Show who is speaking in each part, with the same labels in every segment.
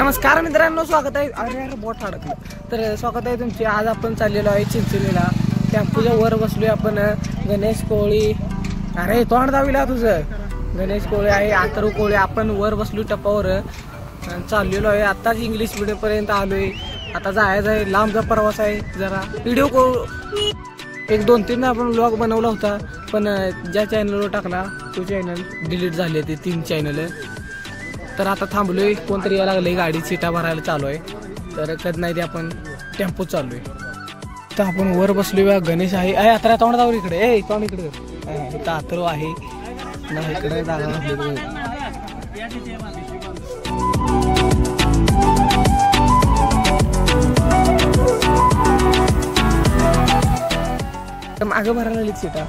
Speaker 1: नमस्कार मित्रांनो, स्वागत आहे. अरे बोट अडकलं. तर स्वागत आहे तुमचे. आज आपण चाललेलो आहे चिंचणीला. टेम्पोच्या वर बसलोय आपण. गणेश कोळी, अरे तोंड दाविला तुझं. गणेश कोळी आहे, आतरू कोळी. आपण वर बसलो टप्पावर चाललेलो आहे. आताच इंग्लिश मीडियम पर्यंत आलोय. आता जायचं आहे, लांबचा प्रवास आहे. जरा व्हिडिओ एक 2-3 आपण व्लॉग बनवला होता, पण ज्या चॅनलवर टाकला तो चॅनल डिलीट झाले ते 3 चॅनल. तर आता थांबलोय, कोणतरी यायला लागले, गाडी सीटा भरायला चालू आहे. तर कधी नाही ते आपण टेम्पो चालू आहे. तर आपण वर बसलोय. गणेश आहे. आता तोंड जाऊ इकडे. तोंड इकडे. इथं आतरू आहे ना, इकडे जागा मागं भरायला लागली सीटा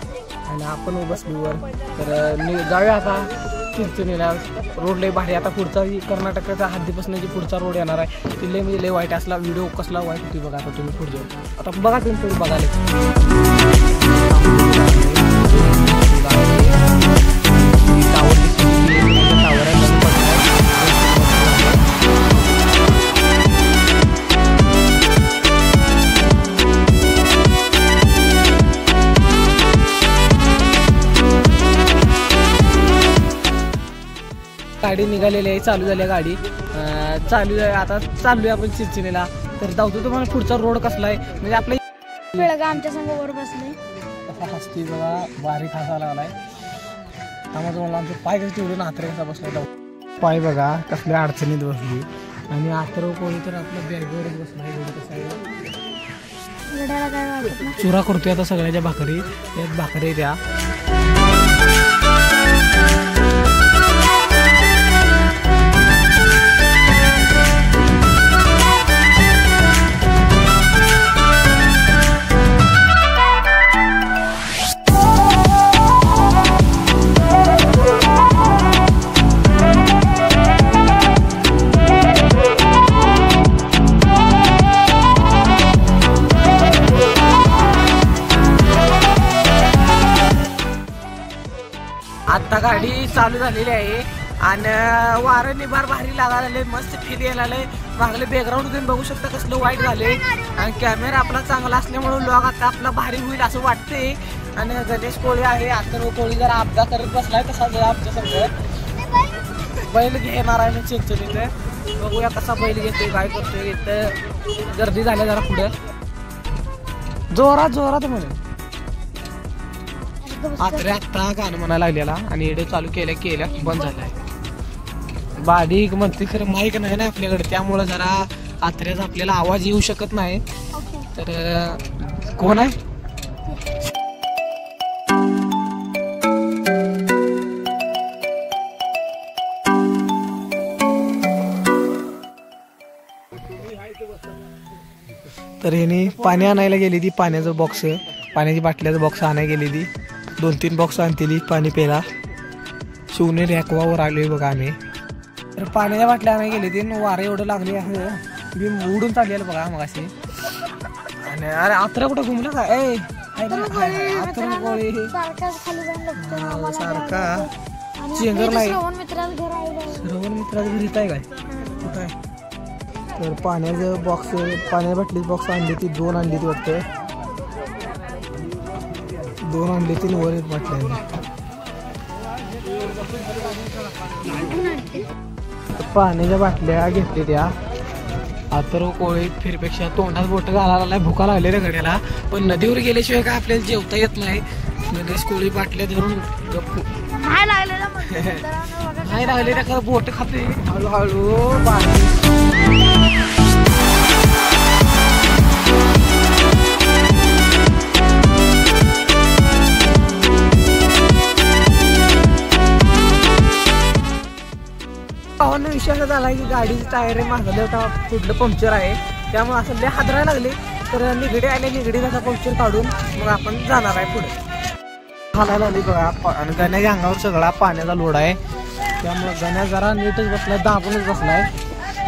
Speaker 1: आणि आपण बसलो वर. तर जाऊया आता चिंचणीला. रोड लय भारी. आता पुढचा कर्नाटकाचा हद्दीपासून जी पुढचा रोड येणार आहे ती लय म्हणजे लय वाईट असला. व्हिडिओ कसला वाईट होती बघा. आता तुम्ही पुढे आता बघा, तुम्ही पुढे बघायला गाडी निघालेली आहे. चालू झाली गाडी. चालू आहे. आता चाललोय आपण चिंचणीला. तर जाऊतो तुम्हाला पुढचा रोड कसला आहे. म्हणजे आपल्या
Speaker 2: आमच्या समोर बसले
Speaker 1: कसा हसती बघा. बारीक हसा लागलाय. त्यामुळे मला आमचे पाय कसे ठेवले ना, हातरे कसा बसला. पाय बघा कसल्या अडचणीत बसली. आणि आतरो कोणी तर आपल्या बॅगवरच बसलाय. चुरा करतोय आता सगळ्याच्या भाकरी. एक भाकरी द्या. आता गाडी चालू झालेली आहे आणि वारं निभार भारी लागायला. मस्त फील यायला. मागले बॅकग्राऊंड तुम्ही बघू शकता कसलं वाईट झाले. आणि कॅमेरा आपला चांगला असल्यामुळे व्लॉग आता आपला भारी होईल असं वाटते. आणि गणेश कोळी आहे, आतरू कोळी जरा अपघात करत बसलाय. तसा जरा आमच्या सगळं बैल घेणार आहे मी चिंचणीत. बघूया कसा बैल घेतोय, काय करतोय. इथं गर्दी झाल्या जरा पुढे. जोरात जोरात म्हणे. आता गाणं म्हणायला लागलेला आणि व्हिडिओ चालू केल्या बंद झालाय. बारीक म्हणते खरं माईक नाही ना आपल्याकडे, त्यामुळे जरा आत्र्याचा आपल्याला आवाज येऊ शकत नाही. तर कोण आहे. तर ह्यानी पाणी आणायला गेली ती. पाण्याचं बॉक्स, पाण्याची बाटल्याचं बॉक्स आणायला गेली ती. 2-3 बॉक्स आणतेली पाणी प्यायला. शिवनेर ॲक्वावर आलोय बघा आम्ही. तर पाण्याच्या बाटल्या आणायला गेली ती. वारं एवढं लागले आहे, मी उडून चाललेलं बघा मग असे. आणि अरे आत्रा कुठं घुमला का. आतरू कोळी सारखा चेंगर नाही. श्रवण मित्राचं घरी आहे काय कुठं आहे. तर पाण्याचं बॉक्स, पाण्याच्या बाटलीचं बॉक्स आणली ती. 2 आणली ती वाटतं. 2 आणली ती वर एक बाटल्या. पाण्याच्या बाटल्या घेतल्या त्या. आतरू कोळी फिरपेक्षा तोंडात बोट घालायला भुका लागलेल्या गड्याला. पण नदीवर गेल्याशिवाय काय आपल्याला जेवता येत नाही. गणेश कोळी बाटल्या धरून गप्पू नाही लागलेल्या का बोट खाते हळूहळू. पाहून विषय असा झाला की गाडीचं टायर मागले होता, पुढलं पंक्चर आहे. त्यामुळे असं लय हादरायला लागले. तर निगडी आले, निगडी त्याचा पंक्चर काढून मग आपण जाणार आहे पुढे. हालायला लागली बघा. आणि गण्याच्या अंगावर सगळा पाण्याचा लोड आहे. त्यामुळे गण्या जरा नीटच बसलाय, दाबूनच बसलाय.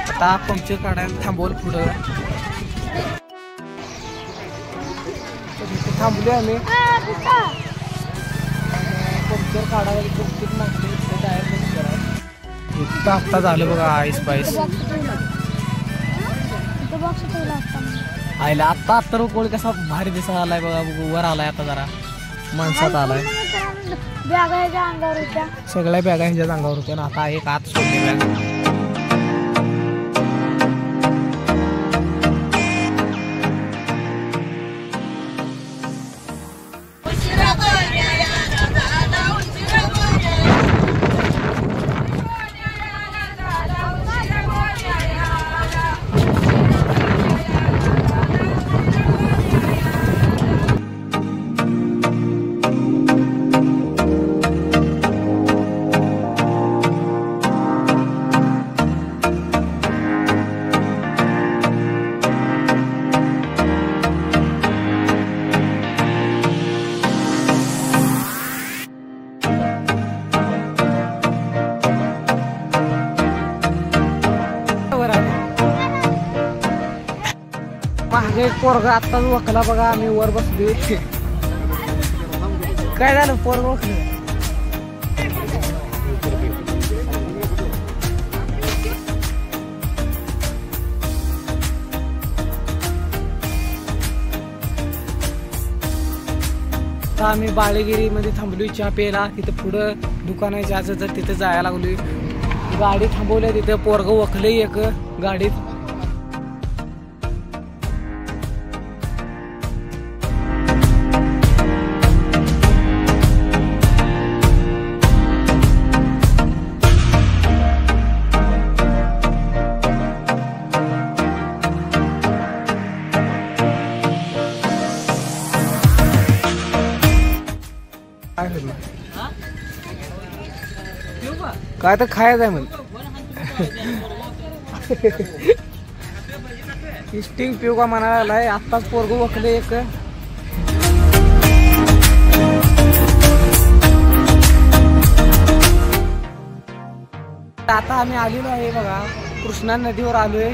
Speaker 1: आता पंक्चर काढायला थांबवलं पुढं. थांबले आम्ही. पंक्चर काढायला टायर पंक्चर आहे. इतकं आत्ता झालं बघा आईस पाईस. आयला आत्ता तर कोळी कसा भारी दिसायला आलाय बघा, वर आलाय आता जरा माणसात आलाय. सगळ्या बॅगा ह्याच्या अंगावर होत्या ना. आता एक आत सोडली बॅग. मागे पोरगा आत्ताच वखला बघा. आम्ही वर बसलोय. काय झालं पोरग वखलं? आम्ही बाळेगिरी मध्ये थांबलोय चहा प्यायला. तिथं पुढं दुकान आहे चहाचं, तर तिथं जायला लागलोय. गाडी थांबवल्या तिथं. पोरग वखले एक गाडीत. काय तर खायचं आहे म्हण. स्टिंग पिऊ का म्हणायला. आत्ताच पोरग वखले एक. आता आम्ही आलेलो आहे बघा कृष्णा नदीवर आलोय.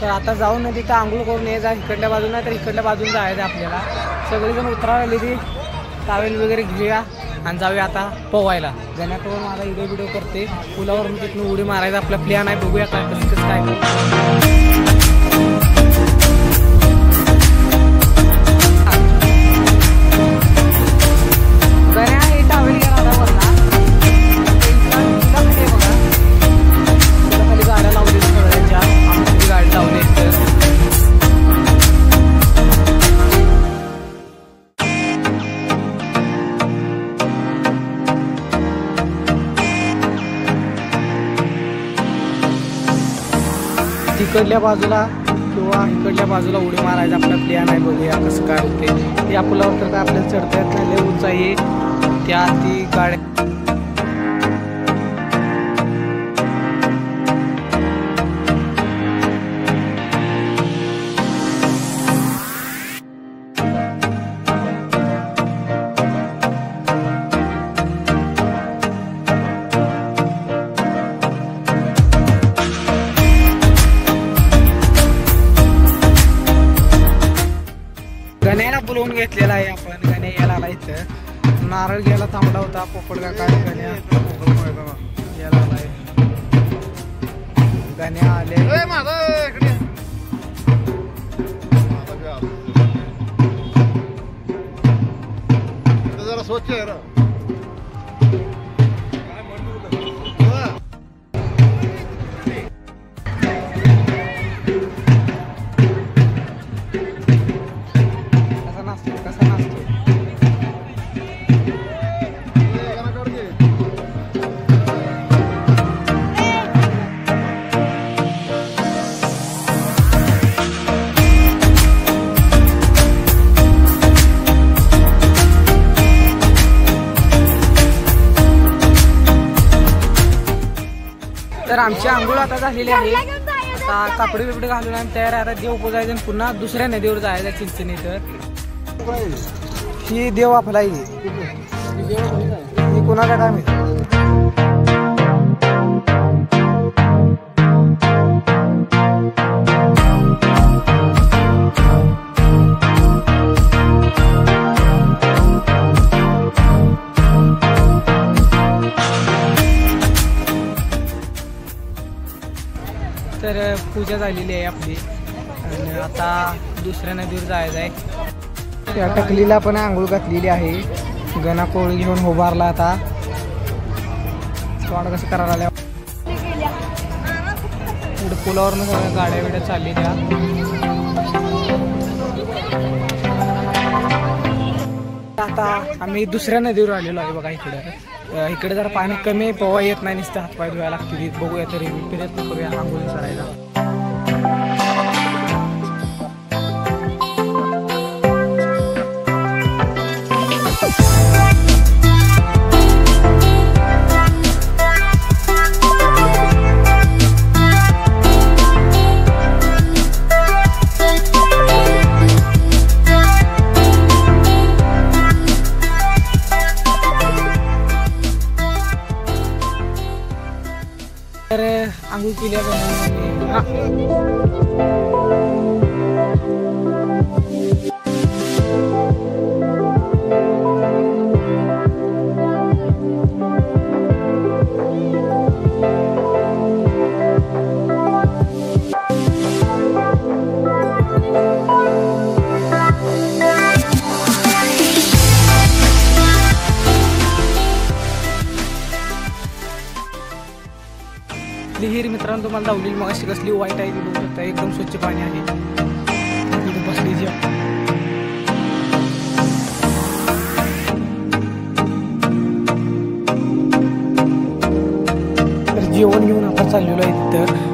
Speaker 1: तर आता जाऊन नदीत आंघोळ करून यायचा. इकडल्या बाजूला तर इकडल्या बाजून जायचं आपल्याला. सगळेजण उतरायला आले. टावेल वगैरे घेऊया आणि जाऊया आता पोवायला. गण्याकडून मला व्हिडिओ करते. पुलावर मी तिथून उडी मारायचा आपला प्लॅन आहे. बघूया काय कसं काय. गण्या हे टावेल गेला होता वरला. खाली गाड्या लावली सगळ्यांच्या. आमची गाडी लावली. तिकडल्या बाजूला किंवा इकडल्या बाजूला उडी मारायचा आपला प्लॅन आहे. बघूया कसं काय होते. या पुलावर तर काय आपल्याला चढता येत नाही. लय उंच आहे. त्या ती गाड्या गण्याला बोलवून घेतलेला आहे आपण. गण्या यायला आला इथं. नारळ घ्यायला थांबला होता. पोपट का काय गण्या यायला आलाय. गण्या आले.
Speaker 2: जरा स्वच्छ आहे रा.
Speaker 1: तर आमची आंघोळ आता झालेली आहे. आता कापडे बिपडे घालून आम्ही तयार आहे. आता देव पुजायचं आणि पुन्हा दुसऱ्या नदीवर जायचं चिंचणी. तर ही देव आपला ही कोणाचा काय माहिती. तर पूजा झालेली आहे आपली. आणि आता दुसऱ्या नदीवर जायचं आहे. त्या टकलीला पण आंघोळ घातलेली आहे. गणा कोळी घेऊन उभारला आता. तोंड कसं करायला आल्या पुढे पुलावरनं सगळ्या गाड्या बिड्या चालली त्या. आता आम्ही दुसऱ्या नदीवर आलेलो आहे बघा. इकडे जरा पाणी कमी आहे, पोवा येत नाही, नुसतं हातपाय धुवायला लागते. बघूया तरी प्रयत्न करूया आंघोळी करायला. तर आंघोळ केल्या विहीर मित्रांनो तुम्हाला दावली मग अशी कसली वाईट आहे ती बघू शकता. एकदम स्वच्छ पाणी आहे. बसली जी तर जेवण घेऊन आपण चाललेलो आहे तिथं.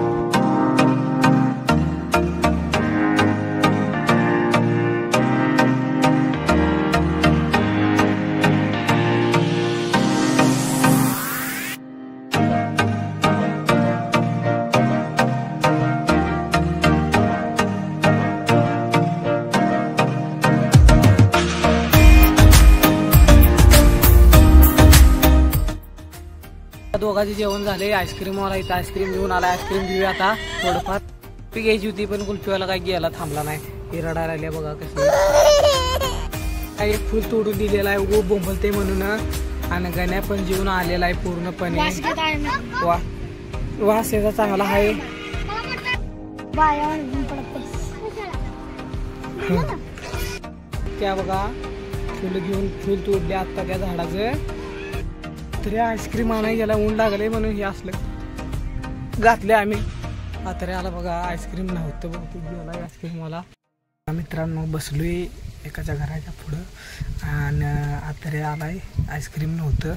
Speaker 1: दोघांचे जेवण झाले. आईस्क्रीमवाला इथं आईस्क्रीम घेऊन आला. आईस्क्रीम घेऊया आता. थोडंफार कुल्फी घ्यायची होती पण कुल्फीवाला काय घ्यायला थांबला नाही. हे रडायला लागले बघा कशी. एक फुल तोडून दिलेला आहे उगो बोंबलते म्हणून. आणि गण्या पण जेवून आलेला आहे पूर्णपणे. वास याचा चांगला आहे. त्या बघा फुल घेऊन फुल तोडले आता त्या झाडाचं. तरी आईस्क्रीम आणायला गेला, ऊन लागले म्हणून हे असलं घातले आम्ही. आतरे आला बघा. आईस्क्रीम नव्हतं बहुतेक गेला आईस्क्रीमवाला. मित्रांनो बसलोय एकाच्या घराच्या पुढं आणि आतरे आलाय. आईस्क्रीम नव्हतं.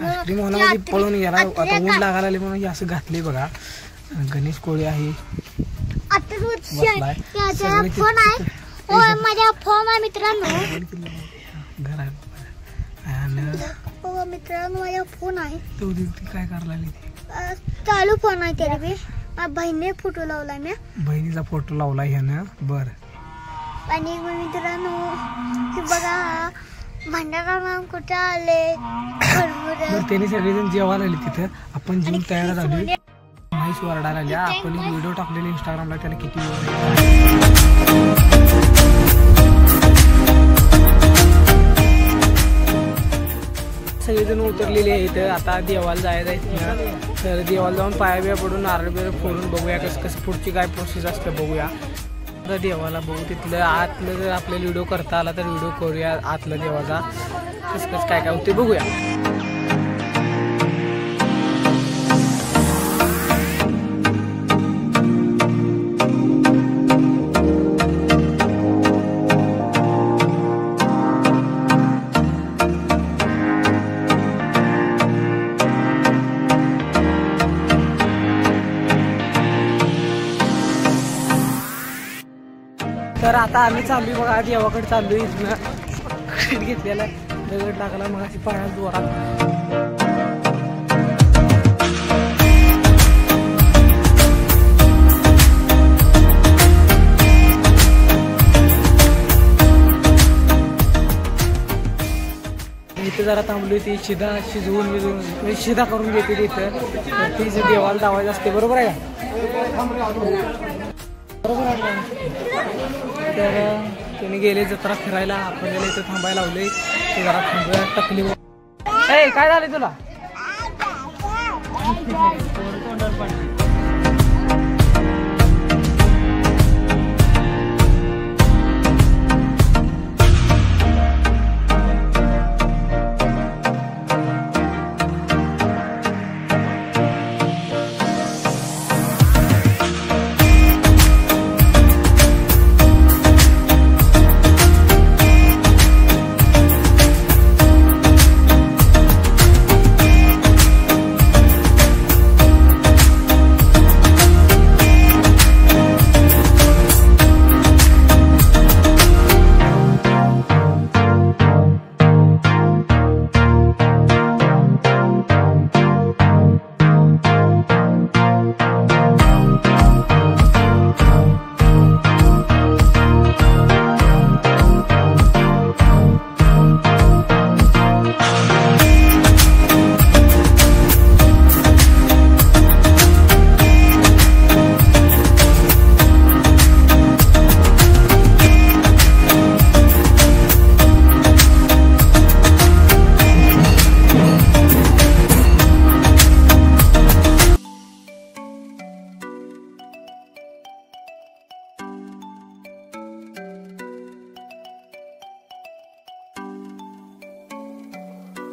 Speaker 1: आईस्क्रीम होण्यामध्ये पळून गेला. आता ऊन लागायला म्हणून हे असं घातले बघा. गणेश कोळी आहे
Speaker 3: मित्रांनो माझा फोन आहे.
Speaker 1: तो काय करायला
Speaker 3: चालू फोन आहे तरी बी बहिणीने फोटो लावलाय. मी
Speaker 1: बहिणीचा फोटो लावलाय ह्यानं. बर
Speaker 3: आणि मित्रांनो हे बघा भंडारा कुठे आले.
Speaker 1: त्याने सगळेजण जेवायला आले तिथं. आपण जेवून तयार झालो. म्हैस वरडायला आल्या. आपण व्हिडिओ टाकलेले इंस्टाग्रामला. त्याला किती सगळेजण उतरलेले आहेत. आता देवाला जायचं आहे. तर देवाला जाऊन पाया बिया पडून नारळ बिरळ फोडून बघूया कसं पुढची काय प्रोसेस असते बघूया. आता देवाला बघू. तिथलं आतलं जर आपल्याला व्हिडिओ करता आला तर व्हिडिओ करूया आतलं देवाचा. कसं काय होते बघूया. तर आता आम्ही चाललोय बघा देवाकडे चाललोय. इथनं घेतलेला दगड लागला मग अशी पाण्यात जोरात. इथे जरा थांबली ती शिधा शिजवून विजवून शिधा करून घेते तिथं. ती देवाला दावायचं असते. बरोबर आहे का? बरोबर आहे. तर त्याने गेले जत्रा फिरायला. आपण गेले इथं थांबायला लावले. ते जरा थांबूया. टकली ए काय झालं तुला?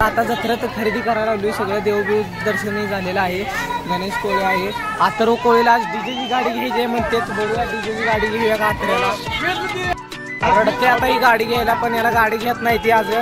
Speaker 1: आता जत्रेत खरेदी करायला लागली, सगळं देवबीव दर्शनही झालेलं आहे. गणेश कोळी आहे. अथर्व कोळीला आज डीजेची गाडी घ्यायची म्हणते, बघूया डीजेची गाडी घेऊया का अथर्वला. रडते आता ही गाडी घ्यायला, पण याला गाडी घेत नाही ती आज.